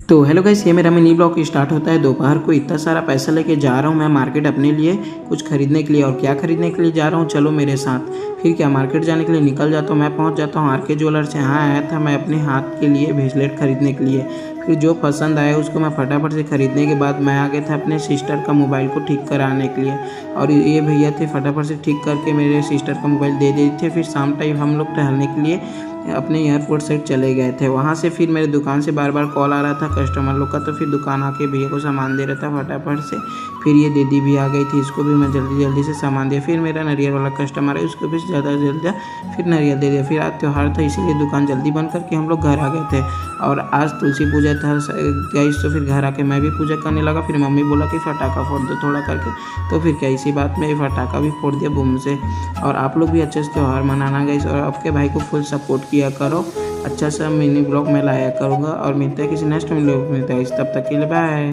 तो hello guys, ये मेरा मिनी ब्लॉग स्टार्ट होता है दोपहर को। इतना सारा पैसा लेके जा रहा हूँ मैं मार्केट अपने लिए कुछ खरीदने के लिए। और क्या खरीदने के लिए जा रहा हूँ, चलो मेरे साथ। फिर क्या, मार्केट जाने के लिए निकल जाता हूँ। मैं पहुँच जाता हूँ आर.के. ज्वेलर्स। यहाँ आया था मैं अपने हाथ के लिए ब्रेसलेट खरीदने के लिए। फिर जो पसंद आया उसको मैं फटाफट से खरीदने के बाद मैं आ गया था अपने सिस्टर का मोबाइल को ठीक कराने के लिए। और ये भैया थे, फटाफट से ठीक करके मेरे सिस्टर का मोबाइल दे दिए थे। फिर शाम टाइम हम लोग टहलने के लिए अपने एयरपोर्ट साइड चले गए थे। वहाँ से फिर मेरे दुकान से बार बार कॉल आ रहा था कस्टमर लोग का, तो फिर दुकान आके भैया को सामान दे रहा था फटाफट से। फिर ये दीदी भी आ गई थी, इसको भी मैं जल्दी जल्दी से सामान दिया। फिर मेरा नारियल वाला कस्टमर है, उसको भी ज़्यादा जल्दी फिर नारियल दे दिया। फिर आज त्यौहार था, इसीलिए दुकान जल्दी बंद करके हम लोग घर आ गए थे। और आज तुलसी पूजा था गाइस, तो फिर घर आके मैं भी पूजा करने लगा। फिर मम्मी बोला कि फटाखा फोड़ दो थोड़ा करके, तो फिर क्या इसी बात में फटाखा भी फोड़ दिया बूम से। और आप लोग भी अच्छे से त्यौहार मनाना गाइस, और आपके भाई को फुल सपोर्ट किया करो। अच्छा सा मिनी ब्लॉग मैं लाया करूँगा। और मिलता है किसी नेक्स्ट वीडियो में, तब तक के लिए बाय।